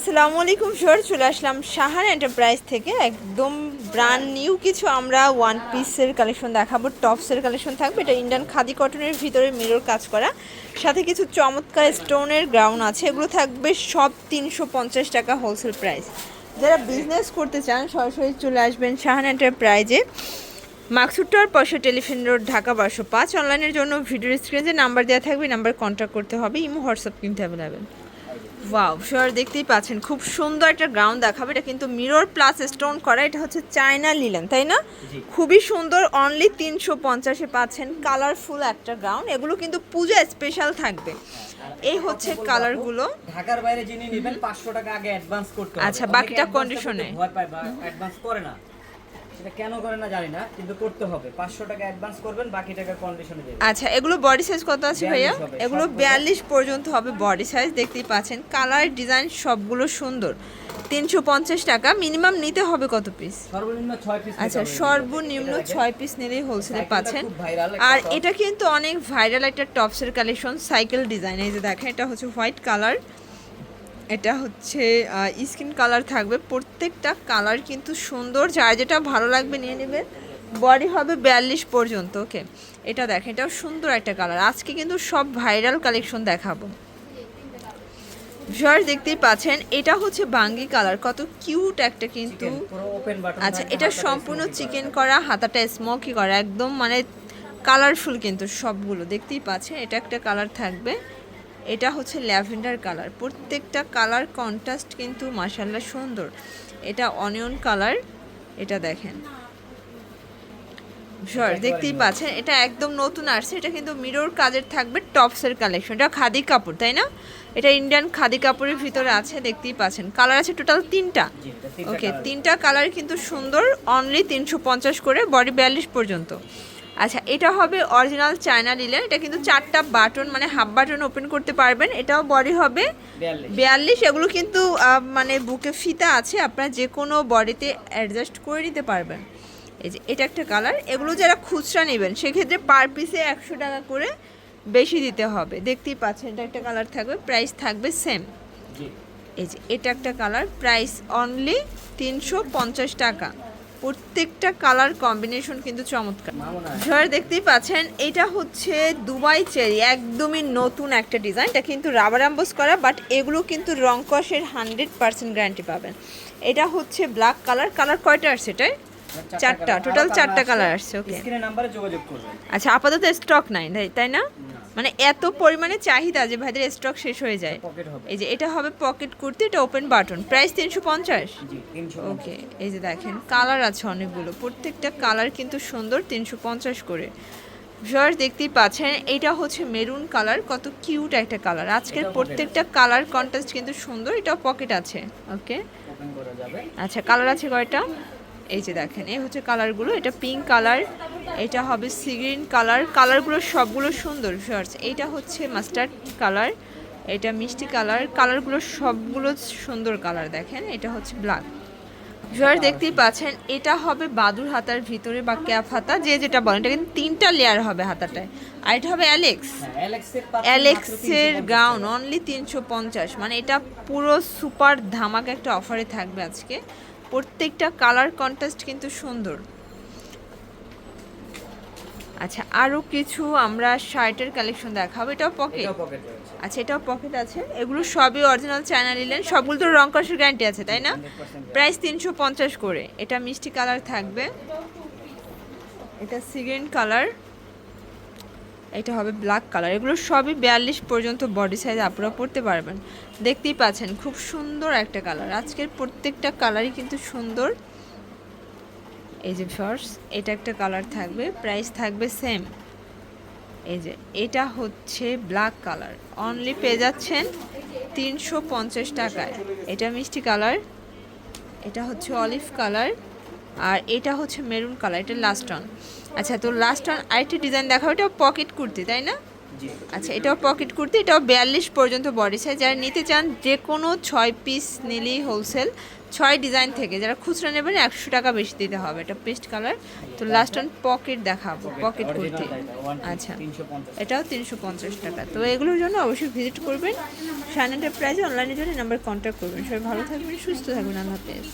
আসসালামু আলাইকুম স্যার, চলে আসলাম শাহান এন্টারপ্রাইজ থেকে একদম ব্র্যান্ড নিউ কিছু আমরা ওয়ান পিসের কালেকশন দেখাবো। টপসের কালেকশন থাকবে, এটা ইন্ডিয়ান খাদি কটনের ভিতরে মিরর কাজ করা, সাথে কিছু চমৎকার স্টোনের গ্রাউন্ড আছে। এগুলো থাকবে সব 350 টাকা হোলসেল প্রাইস। যারা বিজনেস করতে চান সরাসরি চলে আসবেন শাহান এন্টারপ্রাইজে, মাকসুদ টাওয়ার পাশে, টেলিফোন রোড, ঢাকা 1205। অনলাইনের জন্য ভিডিও স্ক্রিনে নাম্বার দেওয়া থাকবে, নাম্বার কন্ট্যাক্ট করতে হবে। ইমো হোয়াটসঅ্যাপ কিন্তু অ্যাভেলেবেল। ওয়াও স্যার, দেখতেই পাচ্ছেন খুব সুন্দর একটা গ্রাউন্ড দেখাবে। এটা কিন্তু মিরর প্লাস স্টোন করা, এটা হচ্ছে চায়না লিলেন, তাই না? খুবই সুন্দর। অনলি 350-এ পাচ্ছেন কালারফুল একটা গ্রাউন্ড। এগুলো কিন্তু পূজা স্পেশাল থাকবে। এই হচ্ছে কালারগুলো। ঢাকার বাইরে যিনি নেবেন 500 টাকা আগে অ্যাডভান্স করতে হবে। আচ্ছা, বাকিটা কন্ডিশনে ভয় পায় বা অ্যাডভান্স করে না, সেটা কেন করে না জানি না, কিন্তু করতে হবে। 500 টাকা অ্যাডভান্স করবেন, বাকি টাকা কন্ডিশনে দেবেন। আচ্ছা, এগুলো বডি সাইজ কত আছে ভাইয়া? এগুলো 42 পর্যন্ত হবে বডি সাইজ। দেখতেই পাচ্ছেন কালার ডিজাইন সবগুলো সুন্দর। 350 টাকা। মিনিমাম নিতে হবে কত পিস? সর্বনিম্ন 6 পিস। আচ্ছা, সর্বনিম্ন 6 পিস নিলেই হোলসেলে পাচ্ছেন। আর এটা কিন্তু অনেক ভাইরাল একটা টপসের কালেকশন, সাইকেল ডিজাইন। এই যে দেখেন, এটা হচ্ছে হোয়াইট কালার, এটা হচ্ছে স্কিন কালার থাকবে। প্রত্যেকটা কালার কিন্তু সুন্দর, যার যেটা ভালো লাগবে নিয়ে নেবেন। বডি হবে 42 পর্যন্ত। ওকে, এটা দেখেন, এটাও সুন্দর একটা কালার। আজকে কিন্তু সব ভাইরাল কালেকশন দেখাবো। ভিউয়ার দেখতেই পাচ্ছেন, এটা হচ্ছে বাঙ্গি কালার, কত কিউট একটা কিন্তু। আচ্ছা, এটা সম্পূর্ণ চিকেন করা, হাতাটা স্মোকি করা, একদম মানে কালারফুল কিন্তু সবগুলো। দেখতেই পাচ্ছেন, এটা একটা কালার থাকবে। এটা হচ্ছে ল্যাভেন্ডার কালার। প্রত্যেকটা কালার কন্ট্রাস্ট কিন্তু মাশাআল্লাহ সুন্দর। এটা অনিয়ন কালার, এটা দেখেন ভিউয়ার দেখতেই পাচ্ছেন, এটা একদম নতুন আসছে। এটা কিন্তু মিরর কাজের থাকবে, টপসের কালেকশন। এটা খাদি কাপড়, তাই না? এটা ইন্ডিয়ান খাদি কাপড়ের ভিতরে আছে। দেখতেই পাচ্ছেন কালার আছে টোটাল 3টা। ওকে, 3টা কালার কিন্তু সুন্দর। অনলি 350 করে, বডি 42 পর্যন্ত। আচ্ছা, এটা হবে অরিজিনাল চায়না লিলেন। এটা কিন্তু 4টা বাটন, মানে হাফ বাটন ওপেন করতে পারবেন। এটাও বডি হবে 42। এগুলো কিন্তু মানে বুকে ফিতা আছে, আপনারা যে কোনো বডিতে অ্যাডজাস্ট করে নিতে পারবেন। এই যে এটা একটা কালার। এগুলো যারা খুচরা নেবেন সেক্ষেত্রে পার পিসে 100 টাকা করে বেশি দিতে হবে। দেখতেই পাচ্ছেন, এটা একটা কালার থাকবে, প্রাইস থাকবে সেম। এই যে এটা একটা কালার, প্রাইস অনলি 350 টাকা। প্রত্যেকটা কালার কম্বিনেশন কিন্তু চমৎকার। ঝড় দেখতেই পাচ্ছেন, এটা হচ্ছে দুবাই চেরি, একদমই নতুন একটা ডিজাইন। এটা কিন্তু রাবার এমবোস করা, বাট এগুলো কিন্তু রং কষের 100% গ্যারান্টি পাবেন। এটা হচ্ছে ব্ল্যাক কালার। কালার কয়টা আসছে এটাই? 4টা, টোটাল 4টা কালার আসছে। ওকে, স্ক্রিনের নম্বরে যোগাযোগ করবেন। আচ্ছা, আপাতত স্টক নাই, তাই না? মানে এত পরিমাণে চাহিদা যে ভাইদের স্টক শেষ হয়ে যায়। এই যে এটা হবে পকেট কুর্তি, এটা ওপেন বাটন, প্রাইস 350। ওকে, এই যে দেখেন কালার আছে অনেকগুলো, প্রত্যেকটা কালার কিন্তু সুন্দর। 350 করে। ভিউয়ার্স দেখতেই পাচ্ছেন, এটা হচ্ছে মেরুন কালার, কত কিউট একটা কালার। আজকের প্রত্যেকটা কালার কন্ট্রাস্ট কিন্তু সুন্দর। এটাও পকেট আছে। ওকে, আচ্ছা, কালার আছে কয়টা? এই যে দেখেন, এই হচ্ছে কালারগুলো। এটা পিঙ্ক কালার, এটা হবে সি গ্রিন কালার। কালারগুলো সবগুলো সুন্দর ভিউয়ার্স। এইটা হচ্ছে মাস্টার্ড কালার, এটা মিষ্টি কালার। কালারগুলো সবগুলো সুন্দর কালার। দেখেন, এটা হচ্ছে ব্ল্যাক। ভিউয়ার্স দেখতেই পাচ্ছেন, এটা হবে বাদুর হাতার ভিতরে বা ক্যাপ হাতা, যে যেটা বলেন। এটা কিন্তু 3টা লেয়ার হবে হাতাটায়। আর এটা হবে অ্যালেক্সের গাউন, অনলি 350। মানে এটা পুরো সুপার ধামাকা একটা অফারে থাকবে আজকে। প্রত্যেকটা কালার কন্ট্রাস্ট কিন্তু সুন্দর। আচ্ছা, আরও কিছু আমরা শার্টের কালেকশন দেখাবো। এটাও পকেট। আচ্ছা, এটাও পকেট আছে। এগুলো সবই অরিজিনাল চায়না লিলেন, সবগুলো তো রং কষের গ্যারান্টি আছে, তাই না? প্রাইস 350 করে। এটা মিষ্টি কালার থাকবে, এটা সিগ্রিন কালার, এটা হবে ব্ল্যাক কালার। এগুলো সবই 42 পর্যন্ত বডি সাইজ আপনারা পরতে পারবেন। দেখতেই পাচ্ছেন খুব সুন্দর একটা কালার। আজকের প্রত্যেকটা কালারই কিন্তু সুন্দর। এই যে ফার্স্ট, এটা একটা কালার থাকবে, প্রাইস থাকবে সেম। এই যে এটা হচ্ছে ব্ল্যাক কালার, অনলি পেয়ে যাচ্ছেন 350 টাকায়। এটা মিষ্টি কালার, এটা হচ্ছে অলিভ কালার, আর এটা হচ্ছে মেরুন কালার। এটা লাস্ট অন। আচ্ছা, তো লাস্ট অন আরেকটি ডিজাইন দেখাও। এটা পকেট কুর্তি, তাই না? জি আচ্ছা, এটাও পকেট কুর্তি, এটাও 42 পর্যন্ত বডি সাইজ। যারা নিতে চান যে কোনো 6 পিস নিলেই হোলসেল, 6 ডিজাইন থেকে। যারা খুচরা নেবেন 100 টাকা বেশি দিতে হবে। এটা পেস্ট কালার। তো লাস্ট অন পকেট দেখাবো, পকেট কুর্তি। আচ্ছা, 350 এটাও 350 টাকা। তো এগুলোর জন্য অবশ্যই ভিজিট করবেন শান এন্টারপ্রাইজে। অনলাইনের জন্য নাম্বার কন্ট্যাক্ট করবেন। সবাই ভালো থাকবেন, সুস্থ থাকবেন, আল্লাহ হাফেজ।